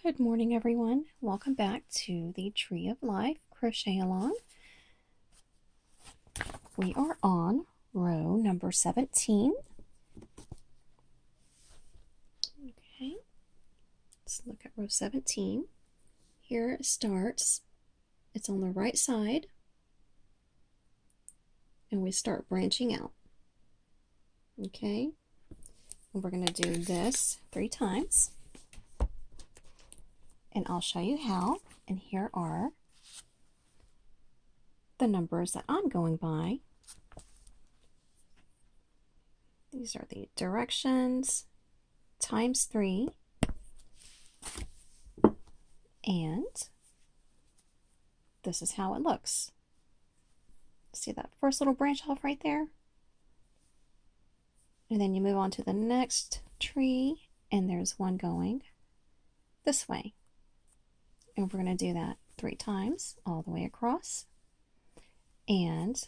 Good morning, everyone. Welcome back to the Tree of Life Crochet Along. We are on row number 17. Okay, let's look at row 17. Here it starts. It's on the right side, and we start branching out. Okay, and we're going to do this 3 times. And I'll show you how, and here are the numbers that I'm going by. These are the directions times 3, and this is how it looks. See that first little branch off right there? And then you move on to the next tree, and there's one going this way. And we're going to do that 3 times all the way across. And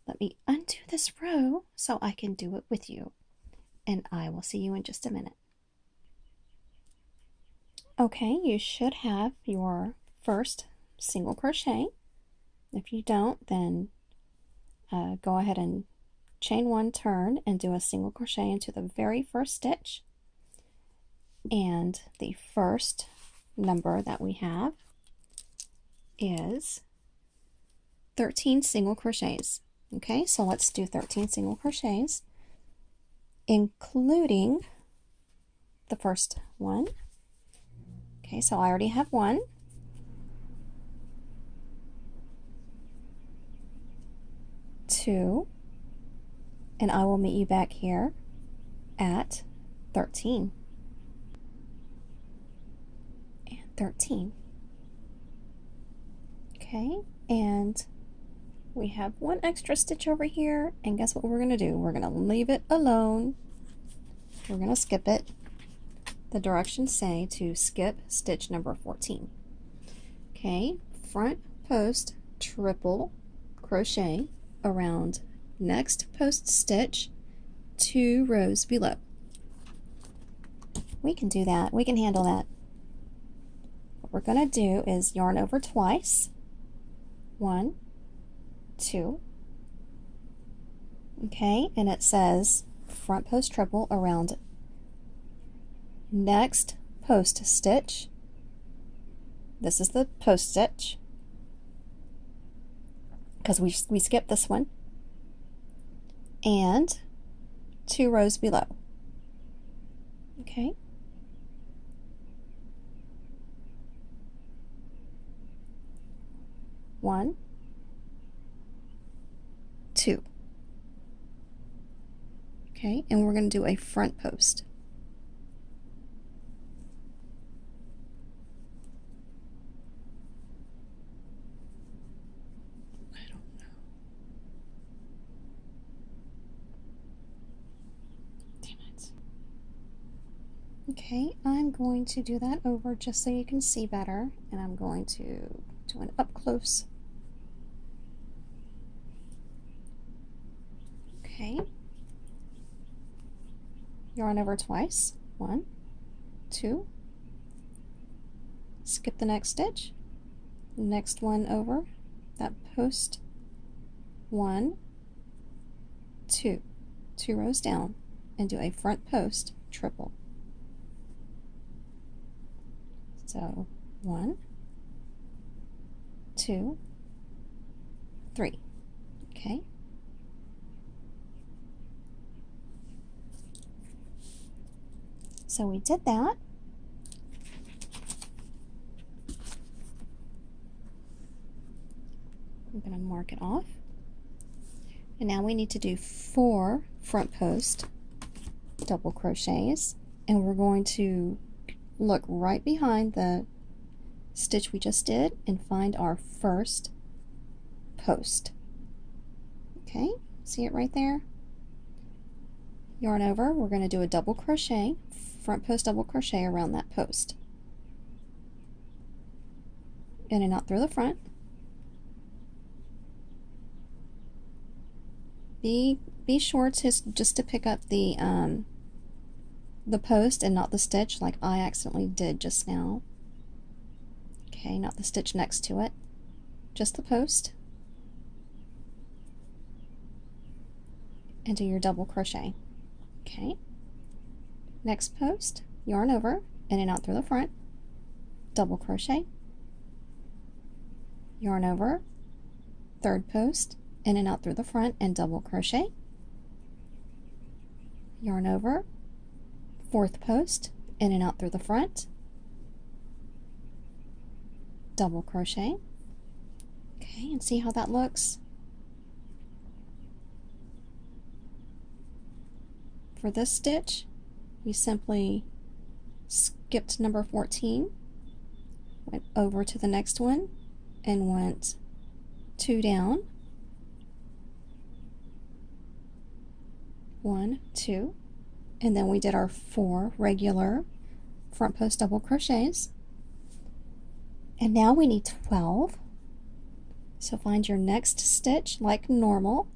let me undo this row so I can do it with you. And I will see you in just a minute. Okay, you should have your first single crochet. If you don't, then go ahead and chain 1, turn, and do a single crochet into the very first stitch. And the first number that we have is 13 single crochets. Okay, so let's do 13 single crochets, including the first one. Okay, so I already have 1. 2, and I will meet you back here at 13. 13. Okay, and we have 1 extra stitch over here, and guess what we're going to do? We're going to leave it alone. We're going to skip it. The directions say to skip stitch number 14. Okay, front post triple crochet around next post stitch 2 rows below. We can do that. We can handle that. What we're going to do is yarn over twice. 1, 2. Okay, and it says front post triple around next post stitch. This is the post stitch because we skipped this one, and 2 rows below. Okay. One, 2. Okay, and we're going to do a front post. I don't know. Damn it. Okay, I'm going to do that over just so you can see better, and I'm going to do an up close. Okay, yarn over twice. 1, 2, skip the next stitch, next one over that post. 1, 2, 2 rows down, and do a front post triple. So 1, 2, 3. Okay. So we did that. I'm going to mark it off. And now we need to do 4 front post double crochets, and we're going to look right behind the stitch we just did and find our first post. Okay, see it right there? Yarn over, we're going to do a double crochet, front post double crochet around that post. In and out through the front. Be sure to just to pick up the the post and not the stitch like I accidentally did just now. Okay, not the stitch next to it, just the post. And do your double crochet. Okay, next post, yarn over, in and out through the front, double crochet, yarn over, third post, in and out through the front and double crochet, yarn over, fourth post, in and out through the front, double crochet. Okay, and see how that looks? For this stitch, we simply skipped number 14, went over to the next one, and went 2 down, 1, 2, and then we did our 4 regular front post double crochets. And now we need 12. So find your next stitch like normal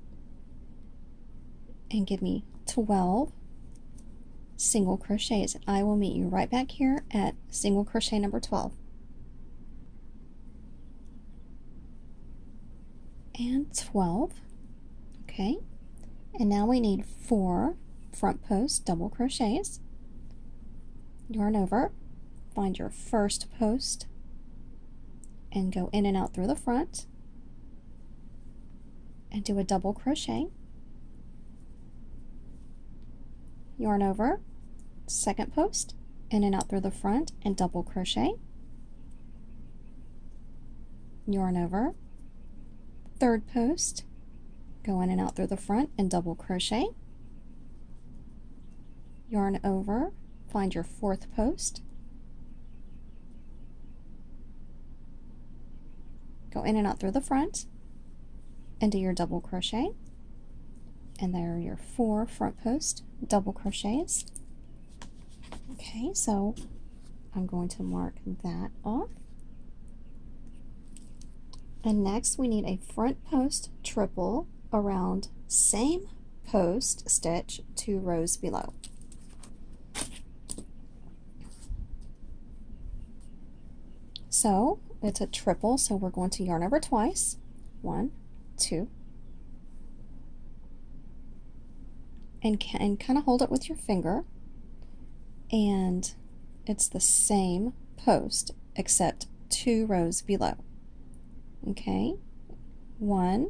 and give me 12 single crochets. I will meet you right back here at single crochet number 12. And 12. Okay, and now we need 4 front post double crochets. Yarn over, find your first post and go in and out through the front and do a double crochet. Yarn over, second post, in and out through the front and double crochet. Yarn over, third post, go in and out through the front and double crochet. Yarn over, find your fourth post, go in and out through the front and do your double crochet. And there are your 4 front post double crochets. Okay, so I'm going to mark that off. And next we need a front post triple around same post stitch 2 rows below. So it's a triple, so we're going to yarn over twice, 1, 2, and kind of hold it with your finger, and it's the same post except 2 rows below. Okay, 1,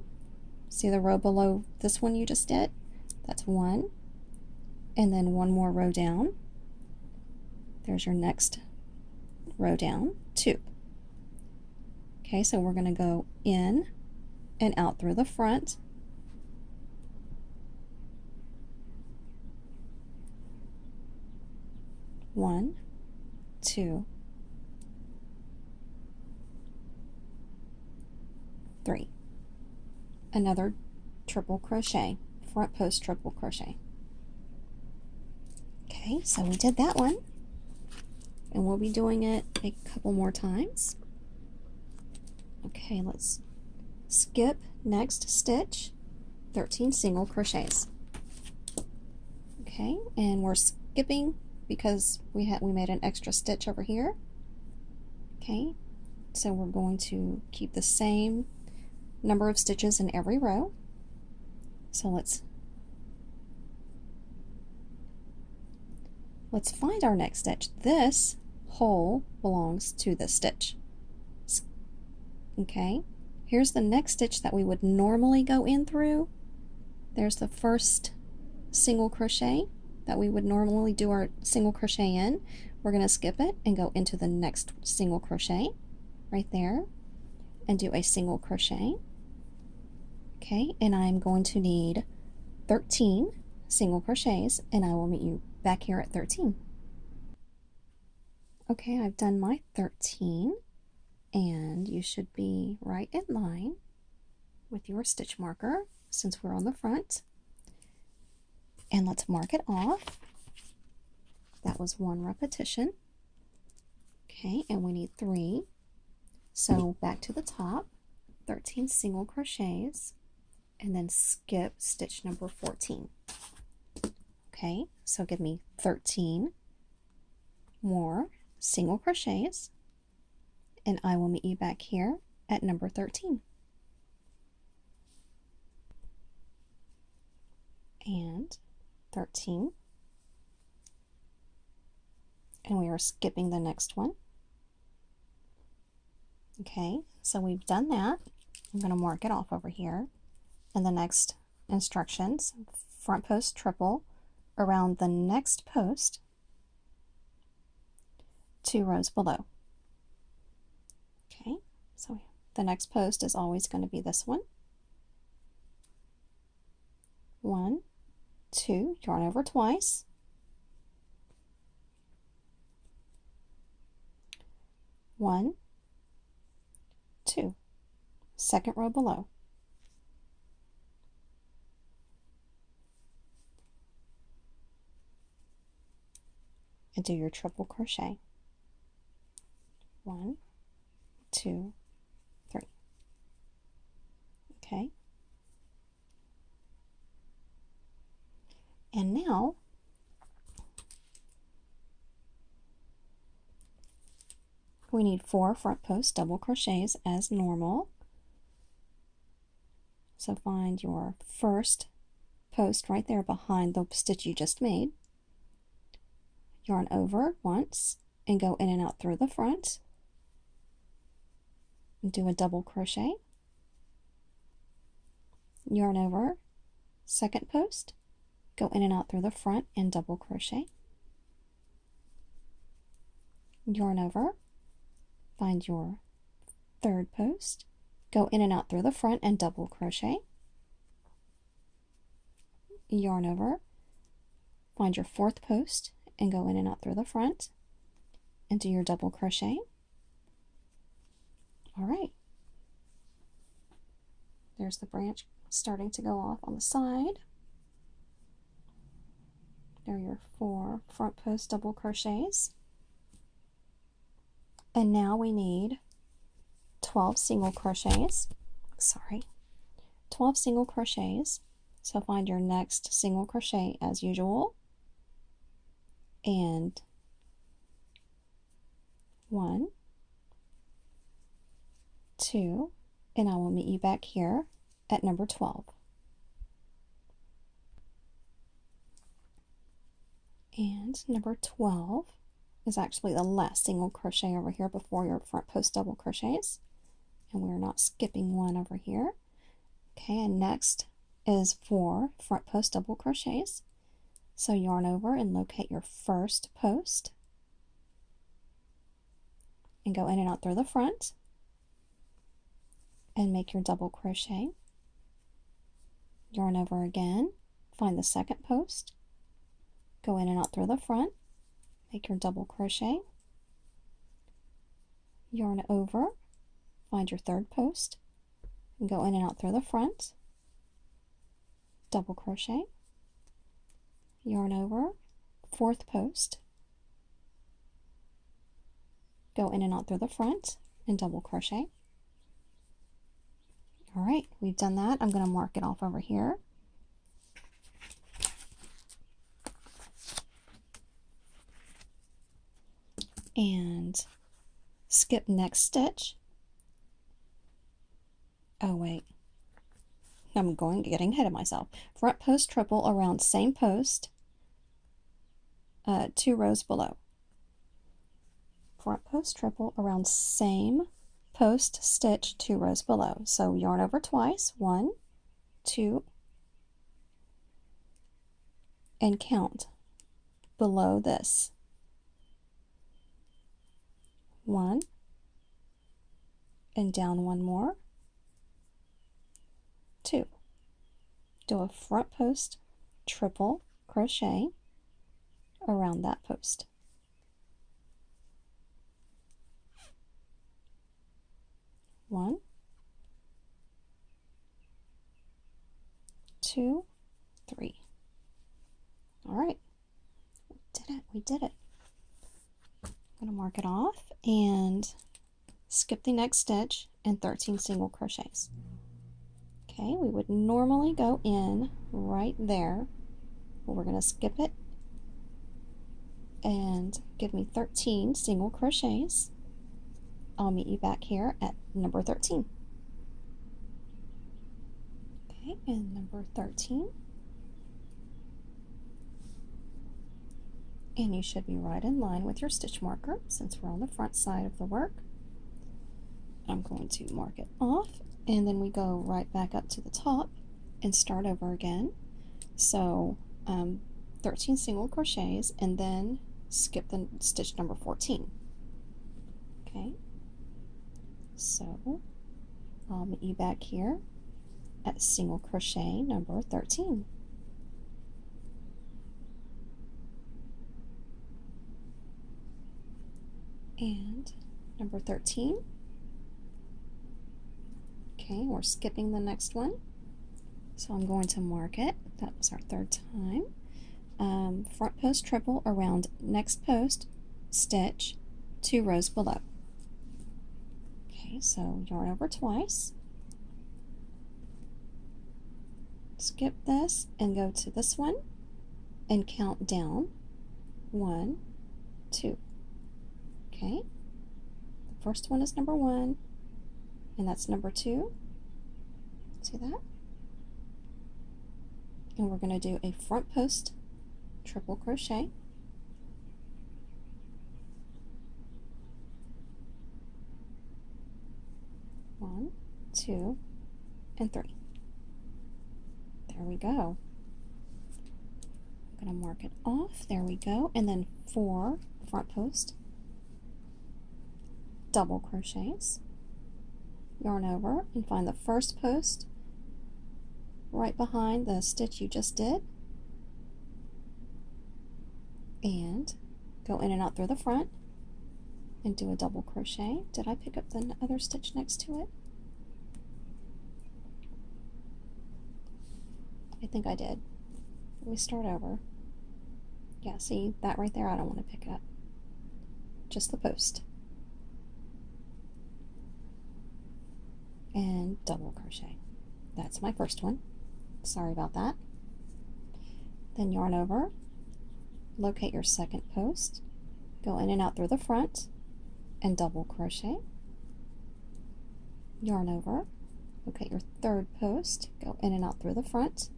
see the row below this one you just did? That's 1, and then 1 more row down. There's your next row down, 2. Okay, so we're going to go in and out through the front. One, 2, 3. Another triple crochet, front post triple crochet. Okay, so we did that one, and we'll be doing it a couple more times. Okay, let's skip next stitch, 13 single crochets. Okay, and we're skipping because we made an extra stitch over here. Okay, so we're going to keep the same number of stitches in every row. So let's find our next stitch. This hole belongs to this stitch. Okay, here's the next stitch that we would normally go in through. There's the first single crochet that we would normally do our single crochet in. We're going to skip it and go into the next single crochet right there and do a single crochet. Okay, and I'm going to need 13 single crochets, and I will meet you back here at 13. Okay, I've done my 13, and you should be right in line with your stitch marker since we're on the front. And let's mark it off. That was 1 repetition. Okay, and we need 3. So back to the top, 13 single crochets, and then skip stitch number 14. Okay, So give me 13 more single crochets, and I will meet you back here at number 13. And 13. And we are skipping the next one. Okay, so we've done that. I'm going to mark it off over here. And the next instructions, front post triple around the next post, 2 rows below. Okay, so the next post is always going to be this one. 1, 2, yarn over twice. 1, 2, second row below. And do your triple crochet. 1, 2, 3. Okay. And now we need 4 front post double crochets as normal. So find your first post right there behind the stitch you just made. Yarn over once and go in and out through the front. And do a double crochet. Yarn over, second post, go in and out through the front and double crochet. Yarn over, find your third post, go in and out through the front and double crochet. Yarn over, find your fourth post and go in and out through the front and do your double crochet. All right, there's the branch starting to go off on the side. There are your 4 front post double crochets. And now we need 12 single crochets. 12 single crochets. So find your next single crochet as usual. And 1, 2, and I will meet you back here at number 12. And number 12 is actually the last single crochet over here before your front post double crochets. And we're not skipping one over here. Okay, and next is 4 front post double crochets. So yarn over and locate your first post and go in and out through the front and make your double crochet. Yarn over again, find the second post, go in and out through the front, make your double crochet, yarn over, find your third post, and go in and out through the front, double crochet, yarn over, fourth post, go in and out through the front, and double crochet. All right, we've done that. I'm going to mark it off over here. And skip next stitch. Oh wait, I'm getting ahead of myself. Front post triple around same post, 2 rows below. Front post triple around same post stitch 2 rows below. So yarn over twice, 1, 2, and count below this. 1, and down 1 more, 2. Do a front post triple crochet around that post. 1, 2, 3. All right, we did it. I'm going to mark it off and skip the next stitch and 13 single crochets. Okay, we would normally go in right there, but we're going to skip it and give me 13 single crochets. I'll meet you back here at number 13. Okay, and number 13. And you should be right in line with your stitch marker since we're on the front side of the work. I'm going to mark it off, and then we go right back up to the top and start over again. So 13 single crochets and then skip the stitch number 14. Okay, so I'll meet you back here at single crochet number 13. And number 13. Okay, we're skipping the next one. So I'm going to mark it. That was our third time. Front post triple around next post, stitch 2 rows below. Okay, so yarn over twice. Skip this and go to this one and count down 1, 2. Okay, the first one is number 1, and that's number 2. See that? And we're going to do a front post triple crochet. One, 2, and 3. There we go. I'm going to mark it off. There we go. And then 4 front post double crochets. Yarn over and find the first post right behind the stitch you just did, and go in and out through the front and do a double crochet. Did I pick up the other stitch next to it? I think I did. Let me start over. Yeah, see that right there? I don't want to pick it up. Just the post. And double crochet. That's my first one. Sorry about that. Then yarn over, locate your second post, go in and out through the front, and double crochet. Yarn over, locate your third post, go in and out through the front,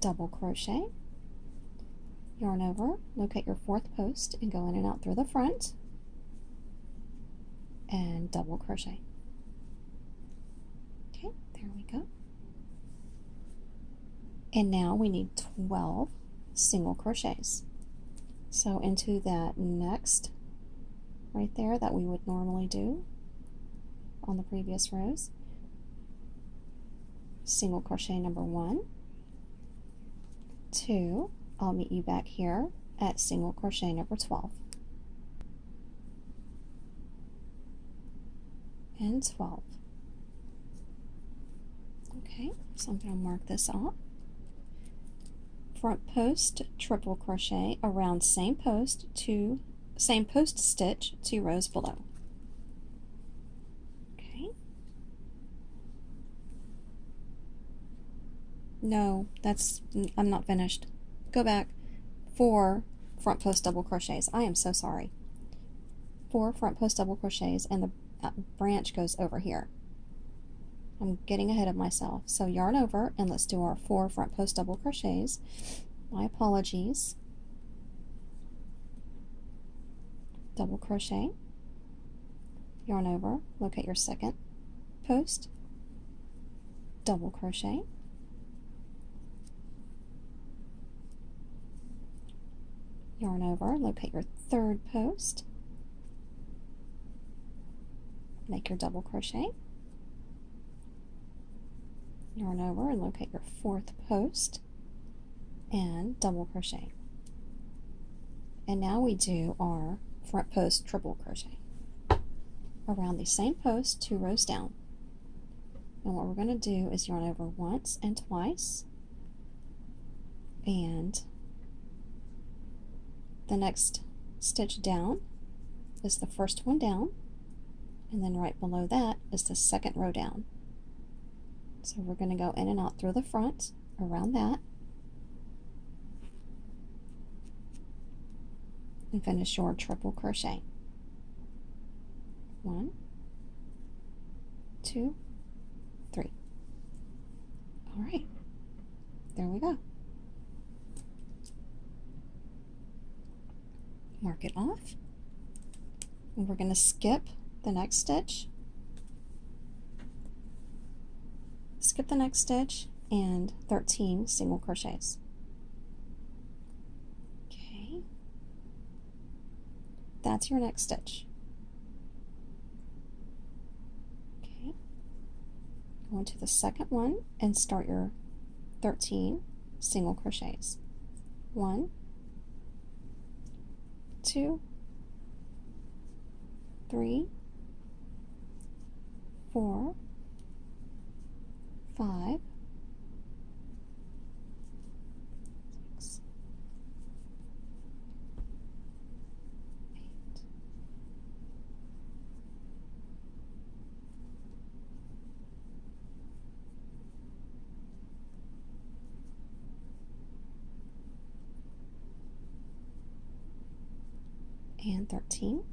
double crochet. Yarn over, locate your fourth post, and go in and out through the front, and double crochet. Okay, there we go. And now we need 12 single crochets. So into that next right there that we would normally do on the previous rows, single crochet number 1, 2, I'll meet you back here at single crochet number 12. And 12. Okay, so I'm going to mark this off. Front post triple crochet around same post stitch 2 rows below. Okay. No, I'm not finished. Go back. 4 front post double crochets. I am so sorry. 4 front post double crochets, and the branch goes over here. I'm getting ahead of myself. So yarn over and let's do our 4 front post double crochets. My apologies. Double crochet, yarn over, locate your second post, double crochet, yarn over, locate your third post, make your double crochet, yarn over and locate your fourth post, and double crochet. And now we do our front post triple crochet around the same post 2 rows down. And what we're going to do is yarn over once and twice, and the next stitch down is the first one down, and then right below that is the second row down. So we're going to go in and out through the front around that, and finish your triple crochet. 1, 2, 3. All right, there we go. Mark it off, and we're going to skip the next stitch. Skip the next stitch and 13 single crochets. Okay, that's your next stitch. Okay, go into the second one and start your 13 single crochets. 1, 2, 3, 4, 5, 6, 8, 13.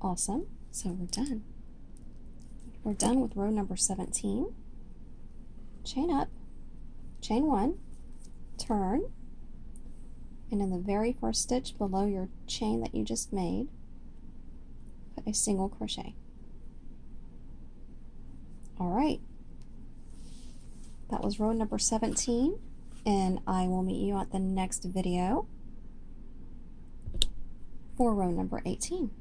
Awesome. So we're done. We're done with row number 17. Chain up, chain 1, turn, and in the very first stitch below your chain that you just made, put a single crochet. All right. That was row number 17, and I will meet you at the next video for row number 18.